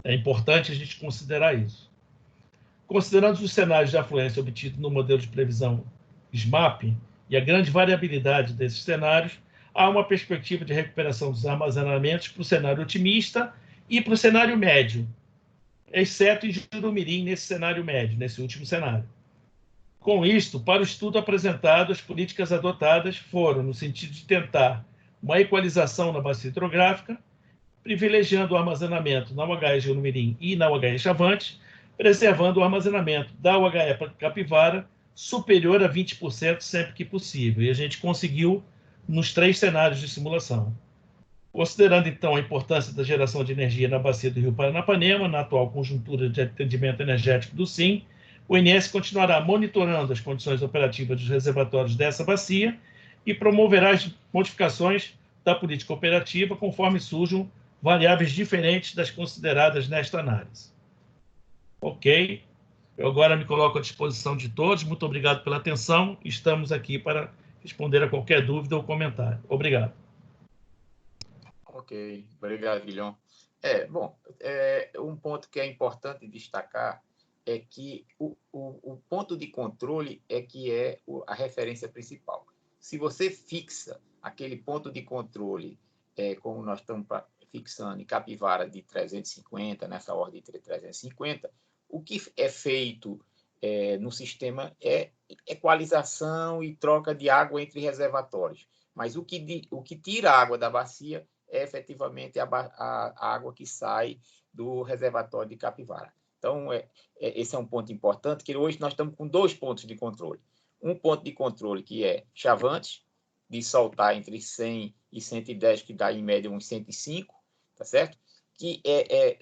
É importante a gente considerar isso. Considerando os cenários de afluência obtidos no modelo de previsão SMAP e a grande variabilidade desses cenários, há uma perspectiva de recuperação dos armazenamentos para o cenário otimista e para o cenário médio, exceto em Jurumirim, nesse cenário médio, nesse último cenário. Com isto, para o estudo apresentado, as políticas adotadas foram no sentido de tentar uma equalização na bacia hidrográfica, privilegiando o armazenamento na UHE Jurumirim e na UHE Chavante, preservando o armazenamento da UHE Capivara superior a 20% sempre que possível. E a gente conseguiu nos 3 cenários de simulação. Considerando, então, a importância da geração de energia na bacia do Rio Paranapanema, na atual conjuntura de atendimento energético do SIM, o INS continuará monitorando as condições operativas dos reservatórios dessa bacia e promoverá as modificações da política operativa conforme surjam variáveis diferentes das consideradas nesta análise. Ok. Eu agora me coloco à disposição de todos. Muito obrigado pela atenção. Estamos aqui para responder a qualquer dúvida ou comentário. Obrigado. Ok, obrigado, Guilhom. Um ponto que é importante destacar é que o ponto de controle é que é a referência principal. Se você fixa aquele ponto de controle, como nós estamos fixando em Capivara de 350, nessa ordem de 350, o que é feito no sistema é equalização e troca de água entre reservatórios. Mas o que tira a água da bacia é efetivamente a água que sai do reservatório de Capivara. Então, esse é um ponto importante, que hoje nós estamos com 2 pontos de controle. Um ponto de controle que é Chavantes, de soltar entre 100 e 110, que dá em média uns 105, tá certo? Que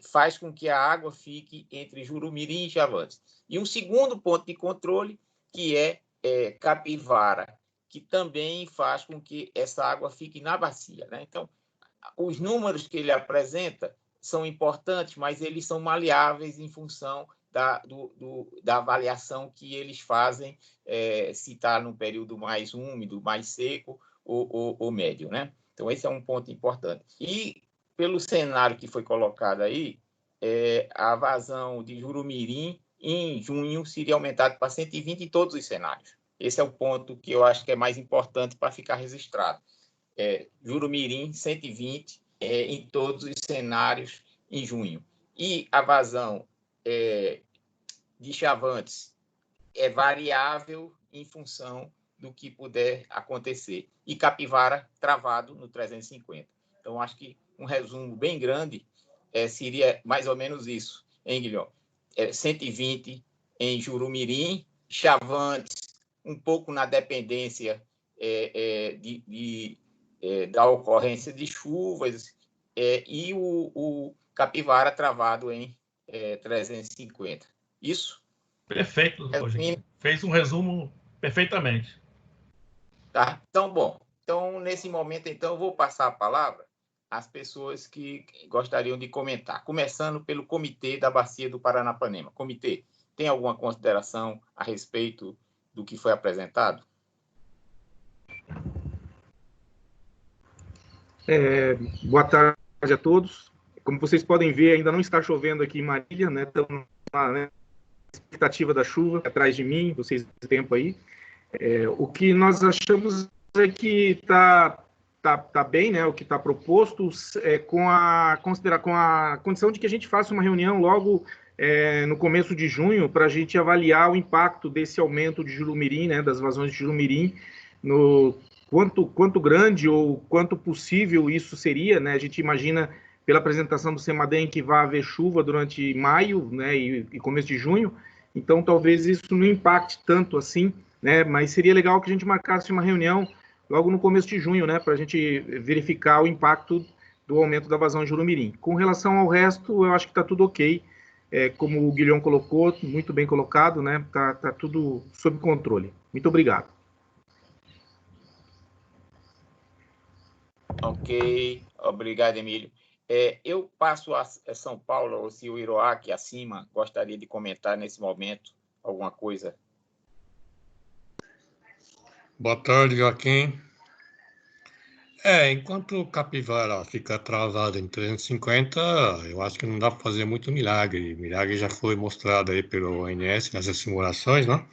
faz com que a água fique entre Jurumirim e Chavantes. E um segundo ponto de controle, que é Capivara, que também faz com que essa água fique na bacia, né? Então, os números que ele apresenta são importantes, mas eles são maleáveis em função da avaliação que eles fazem, se está num período mais úmido, mais seco ou médio, né? Então, esse é um ponto importante. E, pelo cenário que foi colocado aí, a vazão de Jurumirim, em junho, seria aumentada para 120 em todos os cenários. Esse é o ponto que eu acho que é mais importante para ficar registrado. Jurumirim, 120 em todos os cenários em junho. E a vazão de Chavantes é variável em função do que puder acontecer. E Capivara travado no 350. Então, acho que um resumo bem grande seria mais ou menos isso, hein, Guilherme? 120 em Jurumirim, Chavantes um pouco na dependência da ocorrência de chuvas, e o Capivara travado em 350. Isso? Perfeito, Rogério. Fez um resumo perfeitamente. Tá? Então, bom. Então, nesse momento, eu vou passar a palavra às pessoas que gostariam de comentar, começando pelo Comitê da Bacia do Paranapanema. Comitê, tem alguma consideração a respeito do que foi apresentado? Boa tarde a todos. Como vocês podem ver, ainda não está chovendo aqui em Marília, né? Estamos na expectativa da chuva atrás de mim, vocês têm tempo aí. O que nós achamos é que está bem, né? O que está proposto, com a condição de que a gente faça uma reunião logo no começo de junho para a gente avaliar o impacto desse aumento de Jurumirim, né? Das vazões de Jurumirim, no quanto grande ou quanto possível isso seria, né? A gente imagina, pela apresentação do CEMADEM, que vai haver chuva durante maio, né, e começo de junho, então talvez isso não impacte tanto assim, né? Mas seria legal que a gente marcasse uma reunião logo no começo de junho, né, para a gente verificar o impacto do aumento da vazão de Jurumirim. Com relação ao resto, eu acho que está tudo ok, como o Guilherme colocou, muito bem colocado, né? Tá tudo sob controle. Muito obrigado. Ok, obrigado, Emílio. Eu passo a São Paulo, ou se o Iroaki acima gostaria de comentar nesse momento alguma coisa. Boa tarde, Joaquim. Enquanto o Capivara fica travado em 350, eu acho que não dá para fazer muito milagre. O milagre já foi mostrado aí pelo ONS nessas simulações, né?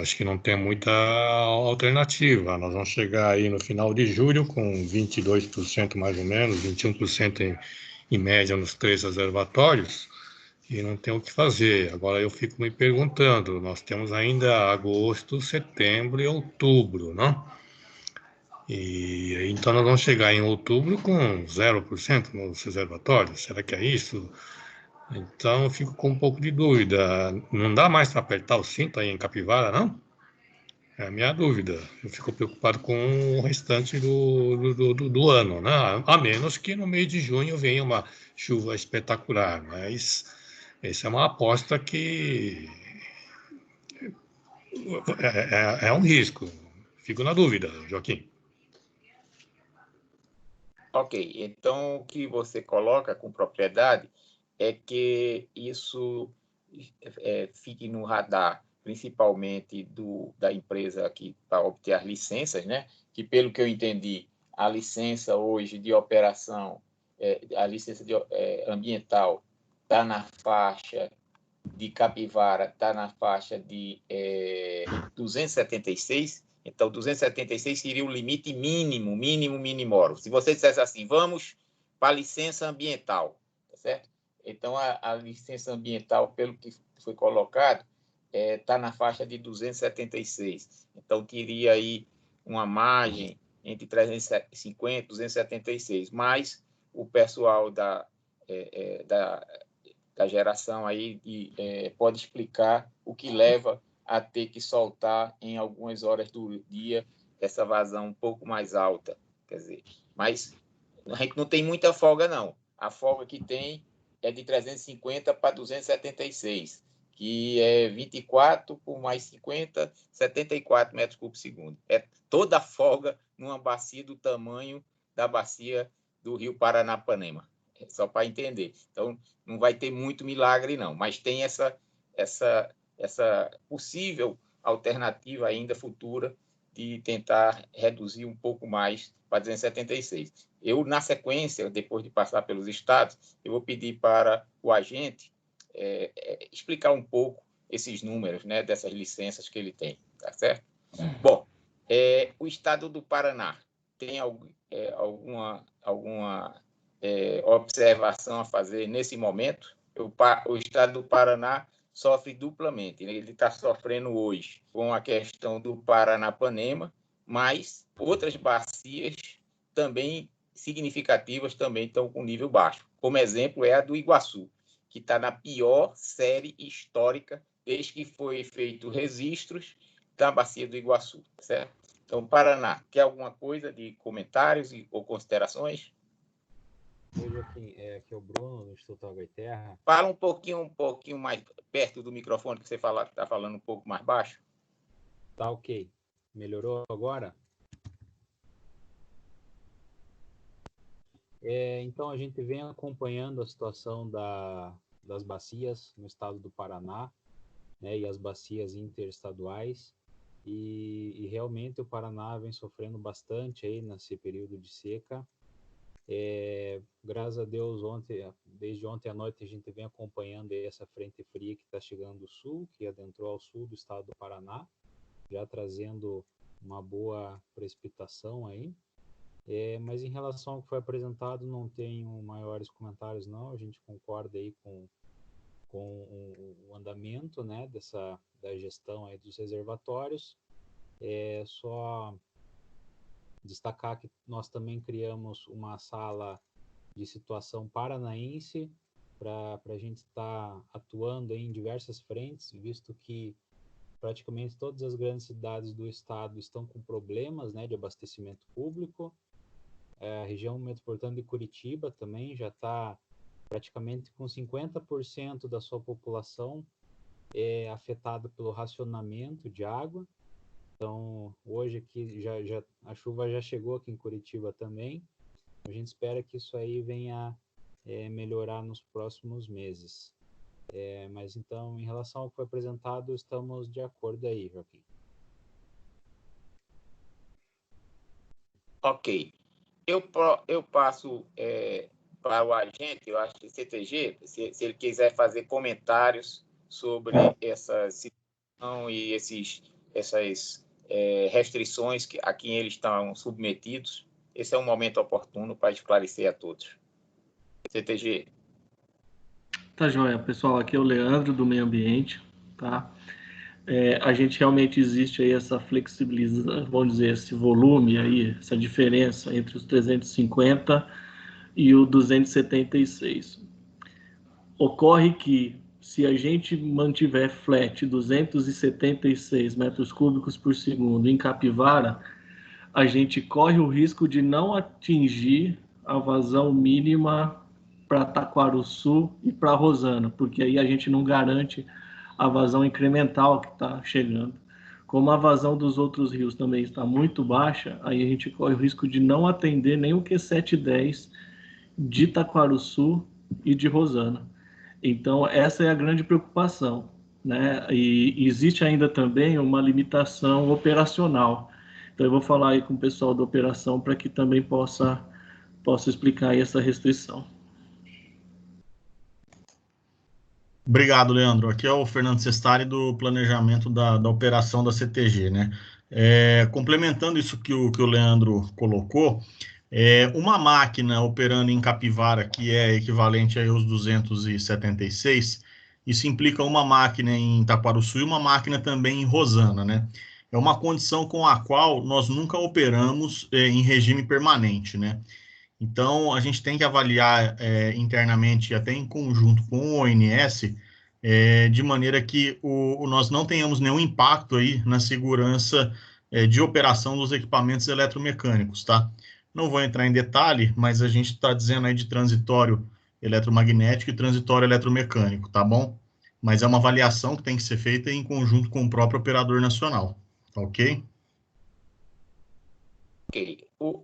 Acho que não tem muita alternativa. Nós vamos chegar aí no final de julho com 22% mais ou menos, 21% em média nos 3 reservatórios, e não tem o que fazer. Agora eu fico me perguntando, nós temos ainda agosto, setembro e outubro, né? E então nós vamos chegar em outubro com 0% nos reservatórios. Será que é isso? Então, eu fico com um pouco de dúvida. Não dá mais para apertar o cinto aí em Capivara, não? É a minha dúvida. Eu fico preocupado com o restante do ano, né? A menos que no mês de junho venha uma chuva espetacular. Mas essa é uma aposta que é um risco. Fico na dúvida, Joaquim. Ok, então o que você coloca com propriedade é que isso fique no radar principalmente da empresa aqui para obter as licenças, né? Que, pelo que eu entendi, a licença hoje de operação, a licença ambiental está na faixa de Capivara, está na faixa de 276. Então, 276 seria o limite mínimo. Se você dissesse assim, vamos para a licença ambiental, tá certo? Então, a licença ambiental, pelo que foi colocado, está na faixa de 276. Então, teria aí uma margem entre 350 e 276. Mas o pessoal da geração aí pode explicar o que leva a ter que soltar em algumas horas do dia essa vazão um pouco mais alta. Quer dizer, mas a gente não tem muita folga, não. A folga que tem é de 350 para 276, que é 24 por mais 50, 74 metros cúbicos por segundo. É toda a folga numa bacia do tamanho da bacia do Rio Paranapanema. Só para entender. Então, não vai ter muito milagre, não. Mas tem essa possível alternativa ainda futura de tentar reduzir um pouco mais para 276. Eu, na sequência, depois de passar pelos estados, eu vou pedir para o agente explicar um pouco esses números, né, dessas licenças que ele tem, tá certo? Bom, o estado do Paraná tem alguma observação a fazer nesse momento? O estado do Paraná sofre duplamente, né? Ele está sofrendo hoje com a questão do Paranapanema, mas outras bacias também significativas também estão com nível baixo. Como exemplo, é a do Iguaçu, que está na pior série histórica desde que foi feito registros da bacia do Iguaçu, certo? Então, Paraná, quer alguma coisa de comentários ou considerações? Oi, Joaquim, aqui é o Bruno, do Instituto Água e Terra. Fala um pouquinho mais perto do microfone, que você está falando um pouco mais baixo. Tá ok. Melhorou agora? Então, a gente vem acompanhando a situação das bacias no estado do Paraná, né, e as bacias interestaduais, e realmente o Paraná vem sofrendo bastante aí nesse período de seca. Graças a Deus, desde ontem à noite, a gente vem acompanhando aí essa frente fria que está chegando do sul, que adentrou ao sul do estado do Paraná, já trazendo uma boa precipitação aí. Mas em relação ao que foi apresentado, não tenho maiores comentários, não. A gente concorda aí com o andamento, né, da gestão aí dos reservatórios. Só destacar que nós também criamos uma sala de situação paranaense para a gente estar atuando em diversas frentes, visto que praticamente todas as grandes cidades do estado estão com problemas, né, de abastecimento público. A região metropolitana de Curitiba também já está praticamente com 50% da sua população afetada pelo racionamento de água. Então, hoje aqui a chuva já chegou aqui em Curitiba também. A gente espera que isso aí venha melhorar nos próximos meses. Mas então, em relação ao que foi apresentado, estamos de acordo aí, Joaquim. Ok. Eu passo para o agente, eu acho que CTG, se ele quiser fazer comentários sobre essa situação e essas restrições a quem eles estão submetidos. Esse é um momento oportuno para esclarecer a todos. CTG. Tá joia, pessoal. Aqui é o Leandro, do Meio Ambiente. Tá? A gente realmente existe aí essa flexibilização, vamos dizer, esse volume aí, essa diferença entre os 350 e o 276. Ocorre que, se a gente mantiver flat 276 metros cúbicos por segundo em Capivara, a gente corre o risco de não atingir a vazão mínima para Taquarussu e para Rosana, porque aí a gente não garante a vazão incremental que está chegando. Como a vazão dos outros rios também está muito baixa, aí a gente corre o risco de não atender nem o Q710 de Taquarussu e de Rosana. Então, essa é a grande preocupação. né? E existe ainda também uma limitação operacional. Então, eu vou falar aí com o pessoal da operação para que também possa explicar aí essa restrição. Obrigado, Leandro. Aqui é o Fernando Sestari do planejamento da operação da CTG, né? Complementando isso que o Leandro colocou, uma máquina operando em Capivara, que é equivalente aos 276, isso implica uma máquina em Taquarussu e uma máquina também em Rosana, né? É uma condição com a qual nós nunca operamos em regime permanente, né? Então, a gente tem que avaliar internamente, até em conjunto com o ONS, de maneira que nós não tenhamos nenhum impacto aí na segurança de operação dos equipamentos eletromecânicos, tá? Não vou entrar em detalhe, mas a gente está dizendo aí de transitório eletromagnético e transitório eletromecânico, tá bom? Mas é uma avaliação que tem que ser feita em conjunto com o próprio operador nacional, tá ok?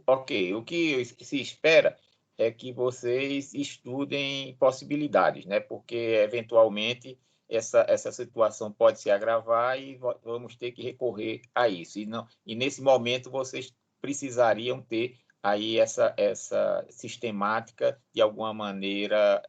Ok. O que se espera é que vocês estudem possibilidades, né? Porque, eventualmente, essa situação pode se agravar e vamos ter que recorrer a isso. E nesse momento, vocês precisariam ter aí essa sistemática, de alguma maneira,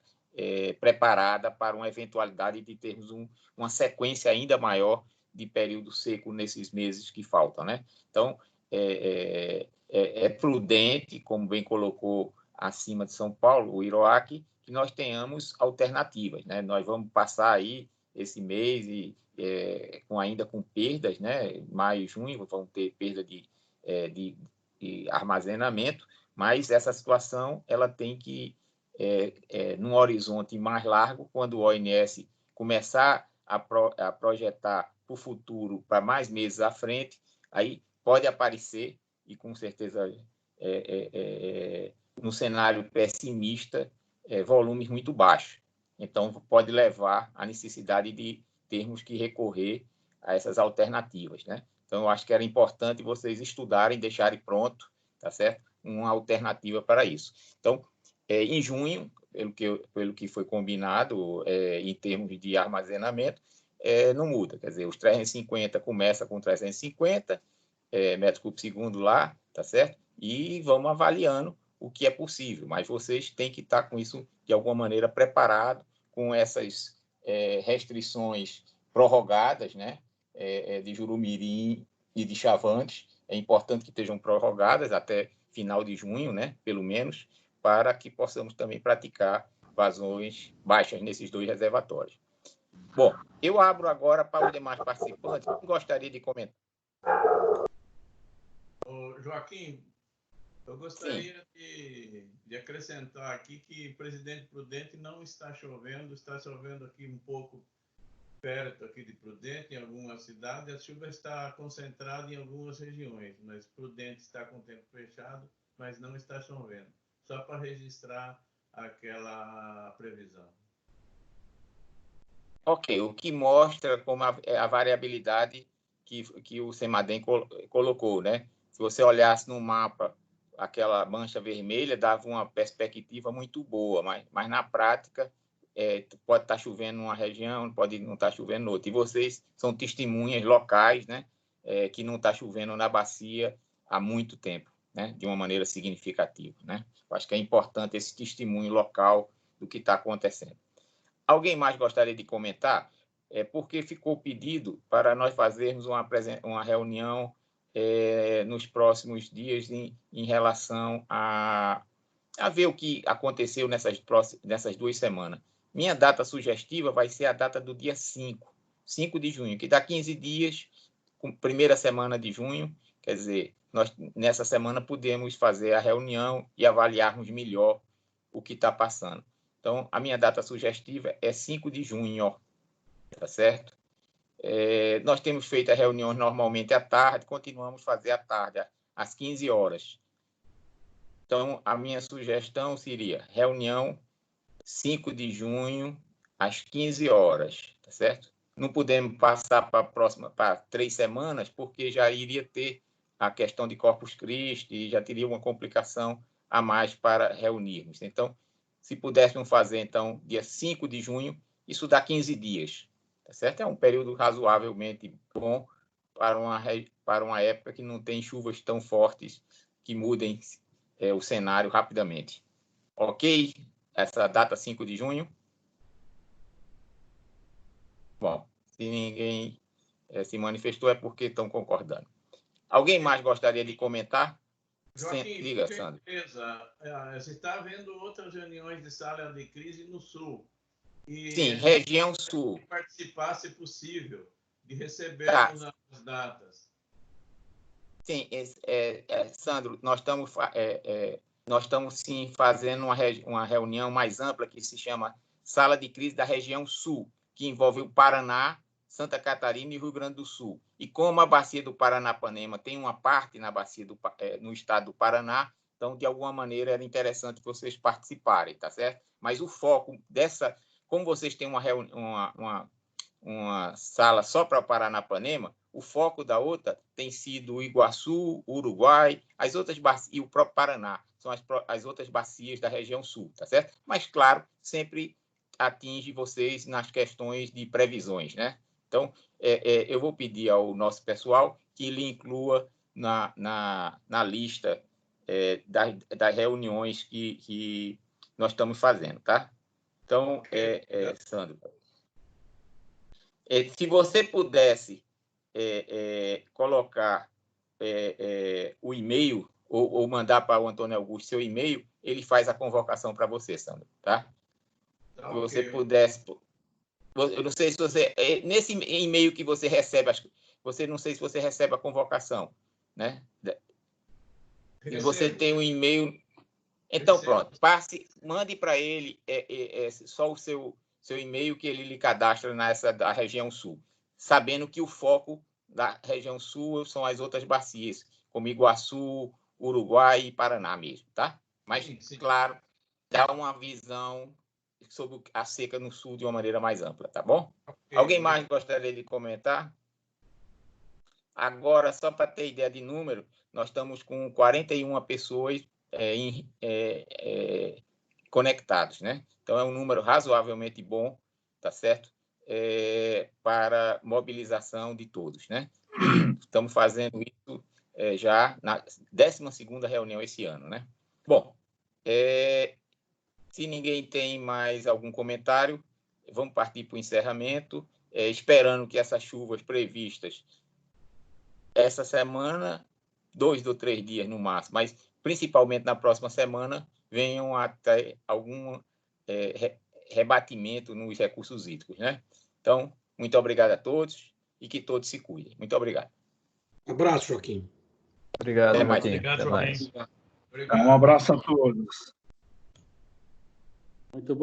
preparada para uma eventualidade de termos uma sequência ainda maior de período seco nesses meses que faltam, né? Então, é prudente, como bem colocou acima de São Paulo, o Iroac, que nós tenhamos alternativas, né? Nós vamos passar aí esse mês ainda com perdas, né? Maio e junho vão ter perda de armazenamento, mas essa situação ela tem que, num horizonte mais largo, quando o ONS começar a projetar para o futuro, para mais meses à frente, aí pode aparecer, e com certeza no cenário pessimista, volumes muito baixos. Então, pode levar à necessidade de termos que recorrer a essas alternativas, né? Então, eu acho que era importante vocês estudarem, deixarem pronto, tá certo? Uma alternativa para isso. Então, em junho, pelo que foi combinado, em termos de armazenamento, não muda. Quer dizer, os 350 começa com 350 metros por segundo lá, tá certo? E vamos avaliando o que é possível, mas vocês têm que estar com isso, de alguma maneira, preparado, com essas restrições prorrogadas, né? De Jurumirim e de Chavantes. É importante que estejam prorrogadas até final de junho, né? Pelo menos, para que possamos também praticar vazões baixas nesses dois reservatórios. Bom, eu abro agora para os demais participantes. Quem gostaria de comentar? Joaquim, eu gostaria de acrescentar aqui que Presidente Prudente não está chovendo aqui um pouco perto aqui de Prudente, em algumas cidades. A chuva está concentrada em algumas regiões, mas Prudente está com o tempo fechado, mas não está chovendo. Só para registrar aquela previsão. Ok, o que mostra como a variabilidade que o CEMADEM colocou, né? Se você olhasse no mapa, aquela mancha vermelha dava uma perspectiva muito boa, mas na prática pode estar chovendo numa região, pode não estar chovendo em outra. E vocês são testemunhas locais, né? Que não está chovendo na bacia há muito tempo, né? De uma maneira significativa, né? Eu acho que é importante esse testemunho local do que está acontecendo. Alguém mais gostaria de comentar? Porque ficou pedido para nós fazermos uma reunião nos próximos dias em relação a ver o que aconteceu nessas 2 semanas. Minha data sugestiva vai ser a data do dia 5 de junho, que dá 15 dias, primeira semana de junho. Quer dizer, nós nessa semana podemos fazer a reunião e avaliarmos melhor o que está passando. Então, a minha data sugestiva é 5 de junho, tá certo? Nós temos feito a reunião normalmente à tarde, continuamos a fazer à tarde, às 15 horas. Então, a minha sugestão seria reunião 5 de junho, às 15 horas, tá certo? Não podemos passar para 3 semanas, porque já iria ter a questão de Corpus Christi e já teria uma complicação a mais para reunirmos. Então, se pudéssemos fazer, então, dia 5 de junho, isso dá 15 dias, tá certo? É um período razoavelmente bom para uma época que não tem chuvas tão fortes que mudem o cenário rapidamente. Ok? Essa data 5 de junho? Bom, se ninguém se manifestou é porque estão concordando. Alguém mais gostaria de comentar? Joaquim, Diga, por Sandro. gentileza, você está vendo outras reuniões de sala de crise no Sul. E sim, região Sul. Participar, se possível, de recebermos as datas. Sim, Sandro, nós estamos sim fazendo uma reunião mais ampla que se chama Sala de Crise da Região Sul, que envolve o Paraná, Santa Catarina e Rio Grande do Sul. E como a bacia do Paranapanema tem uma parte na bacia no estado do Paraná, então, de alguma maneira, era interessante que vocês participarem, tá certo? Mas o foco dessa... Como vocês têm uma sala só para o Paranapanema, o foco da outra tem sido o Iguaçu, Uruguai, as outras bacias, e o próprio Paraná, são as outras bacias da região sul, tá certo? Mas, claro, sempre atinge vocês nas questões de previsões, né? Então, eu vou pedir ao nosso pessoal que ele inclua na lista das reuniões que nós estamos fazendo, tá? Então, Sandro, se você pudesse colocar o e-mail ou mandar para o Antônio Augusto seu e-mail, ele faz a convocação para você, Sandro, tá? Se você pudesse... Eu não sei se você... Nesse e-mail que você recebe, não sei se você recebe a convocação, né? Se você tem um e-mail... Então, pronto, mande para ele só o seu e-mail que ele lhe cadastra da região sul, sabendo que o foco da região sul são as outras bacias, como Iguaçu, Uruguai e Paraná mesmo, tá? Mas, sim. Claro, dá uma visão sobre a seca no sul de uma maneira mais ampla, tá bom? Alguém mais gostaria de comentar? Agora, só para ter ideia de número, nós estamos com 41 pessoas conectados, né? Então, é um número razoavelmente bom, tá certo? Para mobilização de todos, né? Estamos fazendo isso já na 12ª reunião esse ano, né? Bom, se ninguém tem mais algum comentário, vamos partir para o encerramento, esperando que essas chuvas previstas essa semana, 2 ou 3 dias no máximo, mas principalmente na próxima semana, venham até algum rebatimento nos recursos hídricos, né? Então, muito obrigado a todos e que todos se cuidem. Muito obrigado. Um abraço, Joaquim. Obrigado, Joaquim. Obrigado, Joaquim. Um abraço a todos. Muito bom.